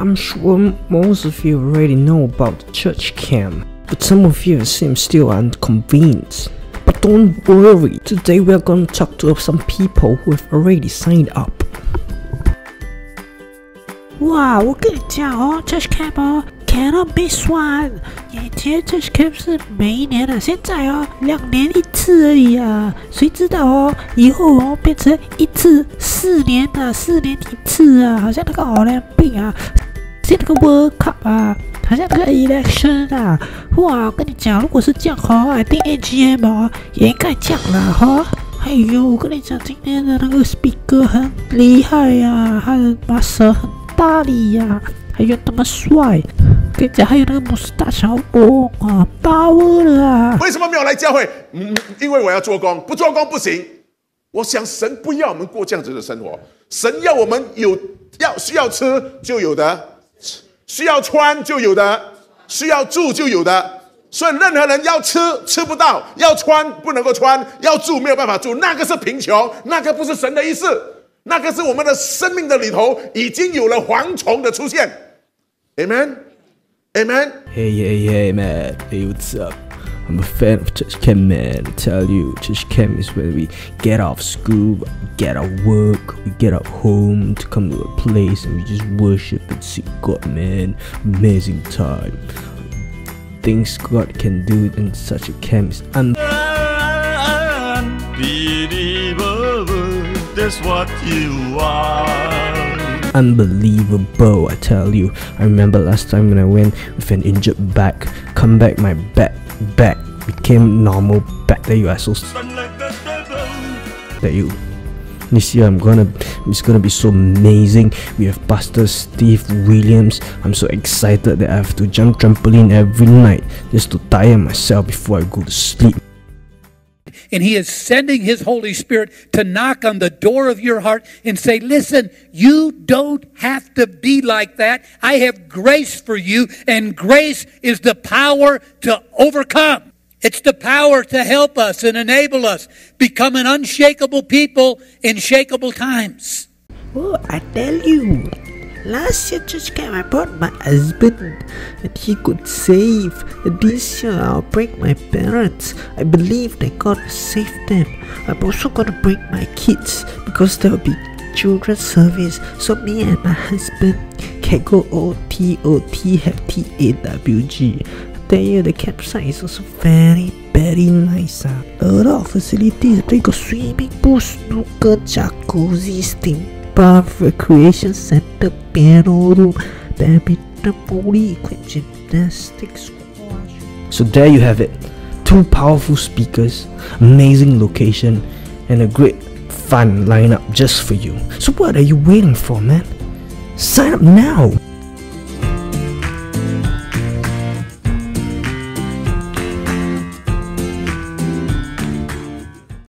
I'm sure most of you already know about the church camp, but some of you seem still unconvinced. But don't worry, today we are going to talk to some people who have already signed up. 哇，我跟你讲哦 ，Church Camp 哦 ，cannot miss one。以前 Church Camp 是每一年的，现在哦2年1次而已啊。谁知道哦，以后哦变成1次4年的，4年1次啊，好像那个奥林匹啊，像那个 World Cup 啊，好像那个 Election 啊。哇，我跟你讲，如果是这样哦，I think AGM 哦也应该这样啦哈。哎呦，我跟你讲，今天的那个 speaker 很厉害呀，他的把舌很大力呀，还有那么帅，跟你讲，还有那个穆斯大小翁啊，大我了啊！为什么没有来教会？因为我要做工，不做工不行。我想神不要我们过这样子的生活，神要我们需要吃就有的，需要穿就有的，需要住就有的。所以任何人要吃吃不到，要穿不能够穿，要住没有办法住，那个是贫穷，那个不是神的意思。那个是我们的生命的里头已经有了蝗虫的出现 ，Amen， Amen。Hey man, hey what's up? I'm a fan of Church Camp, man. I tell you, Church Camp is where we get off school, get our work, we get our home to come to a place and we just worship and seek God, man. Amazing time. Things God can do in such a camp is unbelievable. That's what you are. Unbelievable, I tell you. I remember last time when I went with an injured back, come back, my back became normal back. There you are, so that you. This year it's gonna be so amazing. We have Pastor Steve Williams. I'm so excited that I have to jump trampoline every night just to tire myself before I go to sleep. And he is sending his Holy Spirit to knock on the door of your heart and say, listen, you don't have to be like that. I have grace for you, and grace is the power to overcome. It's the power to help us and enable us become an unshakable people in shakeable times. Oh, I tell you. Last year, Church Camp, I brought my husband and he could save. And this year, I'll bring my parents. I believe that God will save them. I'm also going to bring my kids because there will be children's service. So me and my husband can go OT, have TAWG. I tell you, the campsite is also very nice. A lot of facilities. They got swimming pool, snooker, jacuzzi, steam bath, recreation center, piano room, badminton, fully equipped gymnastics, squash. So there you have it. 2 powerful speakers, amazing location, and a great fun lineup just for you. So what are you waiting for, man? Sign up now!